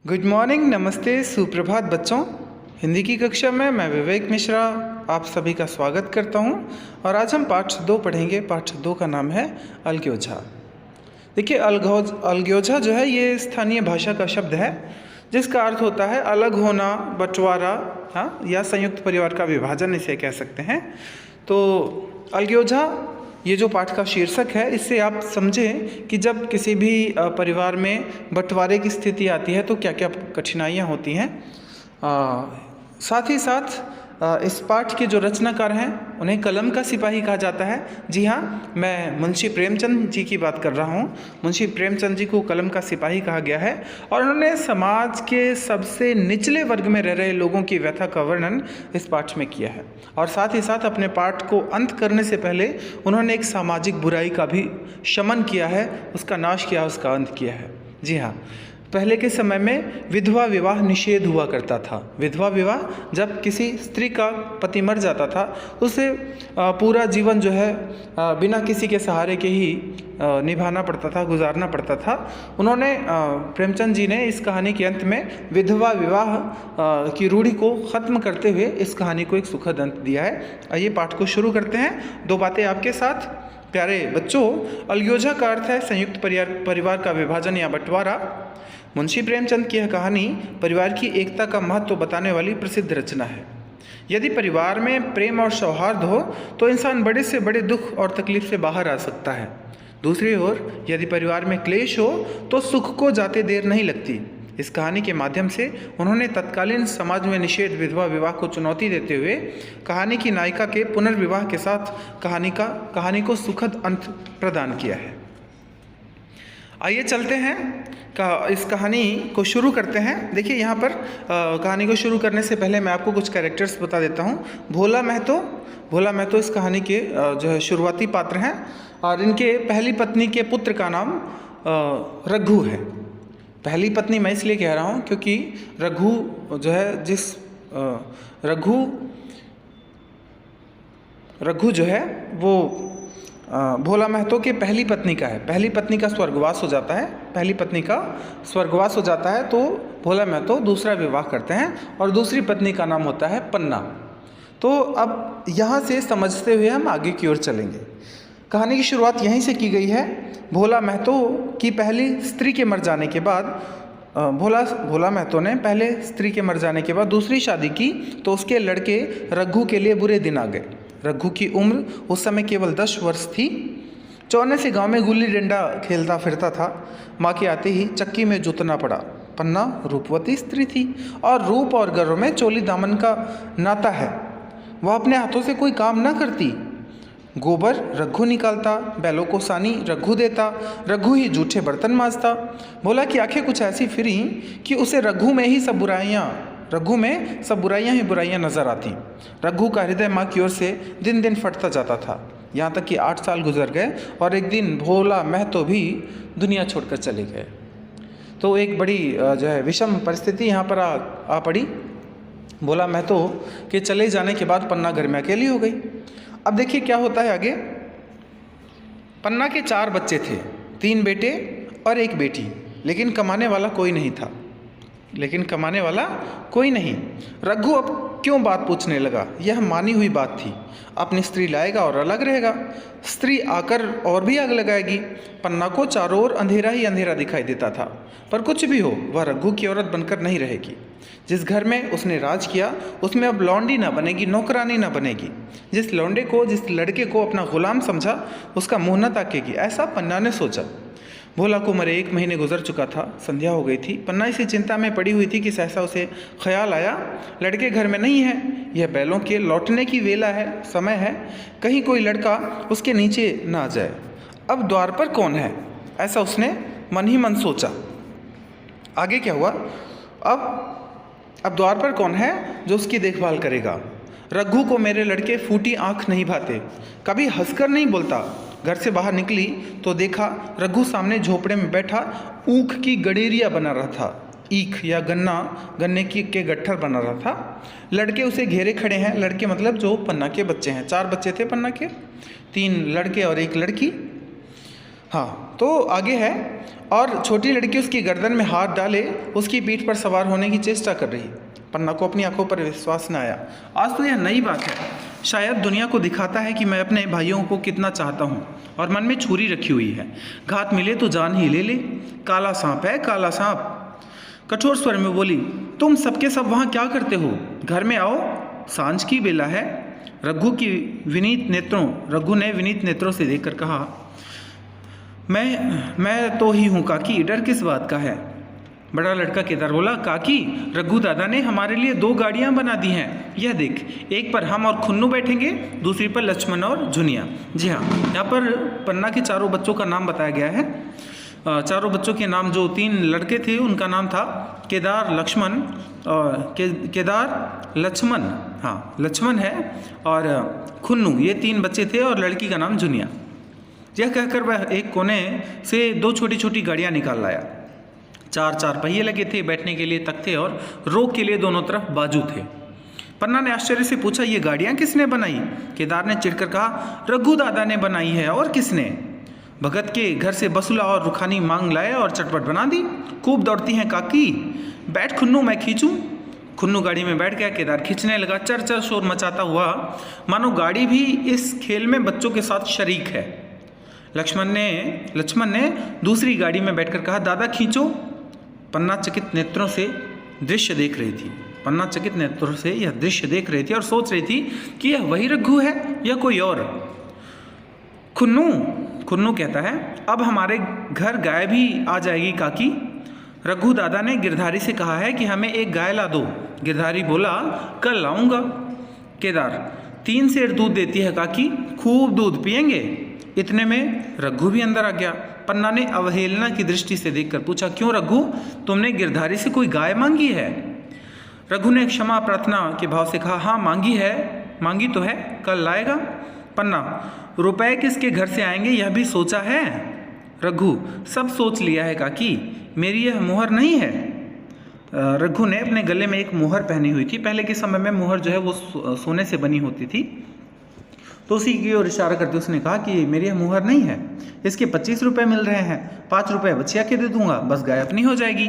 Good morning, नमस्ते, सुप्रभात बच्चों। हिंदी की कक्षा में मैं विवेक मिश्रा आप सभी का स्वागत करता हूं और आज हम पाठ 2 पढ़ेंगे। पाठ 2 का नाम है अलग्योझा। देखिए, अलग्योझा जो है ये स्थानीय भाषा का शब्द है जिसका अर्थ होता है अलग होना, बंटवारा, हाँ, या संयुक्त परिवार का विभाजन इसे कह सकते हैं। तो अलग्योझा ये जो पाठ का शीर्षक है, इससे आप समझें कि जब किसी भी परिवार में बंटवारे की स्थिति आती है तो क्या क्या कठिनाइयाँ होती हैं। साथ ही साथ इस पाठ के जो रचनाकार हैं उन्हें कलम का सिपाही कहा जाता है। जी हाँ, मैं मुंशी प्रेमचंद जी की बात कर रहा हूँ। मुंशी प्रेमचंद जी को कलम का सिपाही कहा गया है और उन्होंने समाज के सबसे निचले वर्ग में रह रहे लोगों की व्यथा का वर्णन इस पाठ में किया है। और साथ ही साथ अपने पाठ को अंत करने से पहले उन्होंने एक सामाजिक बुराई का भी शमन किया है, उसका नाश किया, उसका अंत किया है। जी हाँ, पहले के समय में विधवा विवाह निषेध हुआ करता था। विधवा विवाह, जब किसी स्त्री का पति मर जाता था उसे पूरा जीवन जो है बिना किसी के सहारे के ही निभाना पड़ता था, गुजारना पड़ता था। उन्होंने प्रेमचंद जी ने इस कहानी के अंत में विधवा विवाह की रूढ़ी को ख़त्म करते हुए इस कहानी को एक सुखद अंत दिया है। आइए पाठ को शुरू करते हैं। 2 बातें आपके साथ। प्यारे बच्चों, अलग्योझा का अर्थ है संयुक्त परिवार का विभाजन या बंटवारा। मुंशी प्रेमचंद की यह कहानी परिवार की एकता का महत्व बताने वाली प्रसिद्ध रचना है। यदि परिवार में प्रेम और सौहार्द हो तो इंसान बड़े से बड़े दुख और तकलीफ से बाहर आ सकता है। दूसरी ओर यदि परिवार में क्लेश हो तो सुख को जाते देर नहीं लगती। इस कहानी के माध्यम से उन्होंने तत्कालीन समाज में निषेध विधवा विवाह को चुनौती देते हुए कहानी की नायिका के पुनर्विवाह के साथ कहानी को सुखद अंत प्रदान किया है। आइए चलते हैं, इस कहानी को शुरू करते हैं। देखिए, यहाँ पर कहानी को शुरू करने से पहले मैं आपको कुछ कैरेक्टर्स बता देता हूँ। भोला महतो इस कहानी के जो है शुरुआती पात्र हैं और इनके पहली पत्नी के पुत्र का नाम रघु है। पहली पत्नी मैं इसलिए कह रहा हूँ क्योंकि रघु जो है रघु जो है वो भोला महतो के पहली पत्नी का है। पहली पत्नी का स्वर्गवास हो जाता है, तो भोला महतो दूसरा विवाह करते हैं और दूसरी पत्नी का नाम होता है पन्ना। तो अब यहाँ से समझते हुए हम आगे की ओर चलेंगे। कहानी की शुरुआत यहीं से की गई है। भोला महतो की पहली स्त्री के मर जाने के बाद भोला महतो ने पहले स्त्री के मर जाने के बाद दूसरी शादी की तो उसके लड़के रघु के लिए बुरे दिन आ गए। रघु की उम्र उस समय केवल 10 वर्ष थी। चौने से गांव में गुल्ली डंडा खेलता फिरता था। माँ के आते ही चक्की में जुतना पड़ा। पन्ना रूपवती स्त्री थी और रूप और गर्व में चोली दामन का नाता है। वह अपने हाथों से कोई काम ना करती। गोबर रघु निकालता, बैलों को सानी रघु देता, रघु ही जूठे बर्तन मांजता। भोला की आंखें कुछ ऐसी फिरी कि उसे रघु में सब बुराइयां ही बुराइयां नजर आती। रघु का हृदय माँ की ओर से दिन दिन फटता जाता था। यहाँ तक कि 8 साल गुजर गए और एक दिन भोला महतो भी दुनिया छोड़कर चले गए। तो एक बड़ी जो है विषम परिस्थिति यहाँ पर आ पड़ी। भोला महतो के चले जाने के बाद पन्ना घर में अकेली हो गई। अब देखिए क्या होता है आगे। पन्ना के 4 बच्चे थे, 3 बेटे और 1 बेटी, लेकिन कमाने वाला कोई नहीं। रघु अब क्यों बात पूछने लगा? यह मानी हुई बात थी। अपनी स्त्री लाएगा और अलग रहेगा। स्त्री आकर और भी आग लगाएगी। पन्ना को चारों ओर अंधेरा ही अंधेरा दिखाई देता था। पर कुछ भी हो, वह रघु की औरत बनकर नहीं रहेगी। जिस घर में उसने राज किया उसमें अब लौंडी ना बनेगी, नौकरानी ना बनेगी। जिस लड़के को अपना गुलाम समझा उसका मुँह न ताकेगी, ऐसा पन्ना ने सोचा। भोला को मरे 1 महीने गुजर चुका था। संध्या हो गई थी। पन्ना इसी चिंता में पड़ी हुई थी कि सहसा उसे ख्याल आया, लड़के घर में नहीं है। यह बैलों के लौटने की वेला है, समय है, कहीं कोई लड़का उसके नीचे ना आ जाए। अब द्वार पर कौन है, ऐसा उसने मन ही मन सोचा। आगे क्या हुआ? अब द्वार पर कौन है जो उसकी देखभाल करेगा? रघु को मेरे लड़के फूटी आंख नहीं भाते, कभी हंसकर नहीं बोलता। घर से बाहर निकली तो देखा रघु सामने झोपड़े में बैठा ऊख की गडेरिया बना रहा था। ईख या गन्ने के गट्ठर बना रहा था। लड़के उसे घेरे खड़े हैं। लड़के मतलब जो पन्ना के बच्चे हैं। 4 बच्चे थे पन्ना के, 3 लड़के और 1 लड़की। हाँ, तो आगे है, और छोटी लड़की उसकी गर्दन में हाथ डाले उसकी पीठ पर सवार होने की चेष्टा कर रही। पन्ना को अपनी आंखों पर विश्वास न आया। आज तो यह नई बात है, शायद दुनिया को दिखाता है कि मैं अपने भाइयों को कितना चाहता हूँ। और मन में छुरी रखी हुई है, घात मिले तो जान ही ले ले। काला सांप है, काला सांप। कठोर स्वर में बोली, तुम सबके सब वहाँ क्या करते हो? घर में आओ, सांझ की बेला है। रघु ने विनीत नेत्रों से देखकर कहा, मैं तो ही हूँ काकी, डर किस बात का है? बड़ा लड़का केदार बोला, काकी, रघु दादा ने हमारे लिए 2 गाड़ियाँ बना दी हैं। यह देख, एक पर हम और खुन्नू बैठेंगे, दूसरी पर लक्ष्मण और झुनिया। जी हाँ, यहाँ पर पन्ना के चारों बच्चों का नाम बताया गया है। चारों बच्चों के नाम, जो 3 लड़के थे उनका नाम था केदार, लक्ष्मण और केदार, लक्ष्मण, हाँ लक्ष्मण है, और खुन्नू, ये 3 बच्चे थे, और लड़की का नाम झुनिया। यह कहकर वह एक कोने से 2 छोटी छोटी गाड़ियाँ निकाल लाया। 4 पहिए लगे थे, बैठने के लिए तख्ते और रोक के लिए दोनों तरफ बाजू थे। पन्ना ने आश्चर्य से पूछा, ये गाड़ियाँ किसने बनाई? केदार ने चिढ़कर कहा, रघु दादा ने बनाई है, और किसने? भगत के घर से बसुला और रुखानी मांग लाए और चटपट बना दी। खूब दौड़ती हैं काकी। बैठ खुन्नू, मैं खींचूं। खुन्नू गाड़ी में बैठ गया। केदार खींचने लगा, चर चर शोर मचाता हुआ, मानो गाड़ी भी इस खेल में बच्चों के साथ शरीक है। लक्ष्मण ने दूसरी गाड़ी में बैठकर कहा, दादा खींचो। पन्ना चकित नेत्रों से दृश्य देख रही थी। पन्ना चकित नेत्रों से यह दृश्य देख रही थी और सोच रही थी कि यह वही रघु है या कोई और। खुन्नू कहता है, अब हमारे घर गाय भी आ जाएगी काकी। रघु दादा ने गिरधारी से कहा है कि हमें एक गाय ला दो। गिरधारी बोला, कल लाऊंगा। केदार, 3 सेर दूध देती है काकी, खूब दूध पिएंगे। इतने में रघु भी अंदर आ गया। पन्ना ने अवहेलना की दृष्टि से देखकर पूछा, क्यों रघु, तुमने गिरधारी से कोई गाय मांगी है? रघु ने क्षमा प्रार्थना के भाव से कहा, हाँ मांगी तो है, कल लाएगा। पन्ना, रुपए किसके घर से आएंगे यह भी सोचा है? रघु, सब सोच लिया है काकी, मेरी यह मुहर नहीं है। रघु ने अपने गले में एक मुहर पहनी हुई थी। पहले के समय में मुहर जो है वो सोने से बनी होती थी, तो उसी की ओर इशारा करते उसने कहा कि मेरी यह मुहर नहीं है, इसके 25 रुपये मिल रहे हैं, 5 रुपये बचिया के दे दूंगा, बस गाय अपनी हो जाएगी।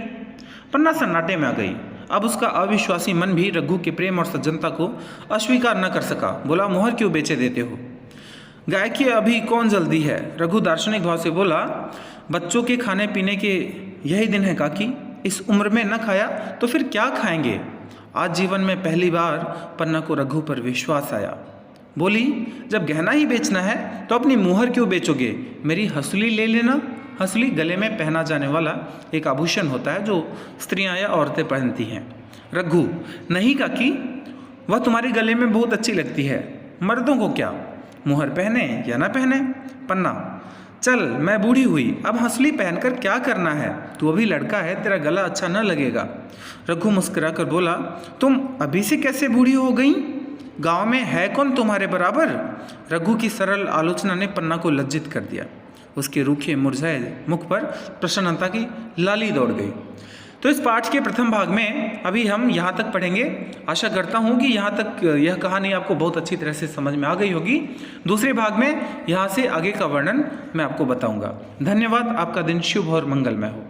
पन्ना सन्नाटे में आ गई। अब उसका अविश्वासी मन भी रघु के प्रेम और सज्जनता को अस्वीकार न कर सका। बोला, मुहर क्यों बेचे देते हो? गाय की अभी कौन जल्दी है? रघु दार्शनिक भाव से बोला, बच्चों के खाने पीने के यही दिन है काकी, इस उम्र में न खाया तो फिर क्या खाएंगे? आज जीवन में पहली बार पन्ना को रघु पर विश्वास आया। बोली, जब गहना ही बेचना है तो अपनी मुहर क्यों बेचोगे? मेरी हंसुली ले लेना। हंसुली गले में पहना जाने वाला एक आभूषण होता है जो स्त्रियां या औरतें पहनती हैं। रघु, नहीं काकी, वह तुम्हारे गले में बहुत अच्छी लगती है, मर्दों को क्या, मुहर पहने या ना पहने। पन्ना, चल मैं बूढ़ी हुई, अब हंसुली पहनकर क्या करना है? तू अभी लड़का है, तेरा गला अच्छा न लगेगा। रघु मुस्कुराकर बोला, तुम अभी से कैसे बूढ़ी हो गई? गांव में है कौन तुम्हारे बराबर? रघु की सरल आलोचना ने पन्ना को लज्जित कर दिया। उसके रूखे मुरझाए मुख पर प्रसन्नता की लाली दौड़ गई। तो इस पाठ के प्रथम भाग में अभी हम यहाँ तक पढ़ेंगे। आशा करता हूँ कि यहाँ तक यह कहानी आपको बहुत अच्छी तरह से समझ में आ गई होगी। दूसरे भाग में यहाँ से आगे का वर्णन मैं आपको बताऊँगा। धन्यवाद। आपका दिन शुभ और मंगलमय हो।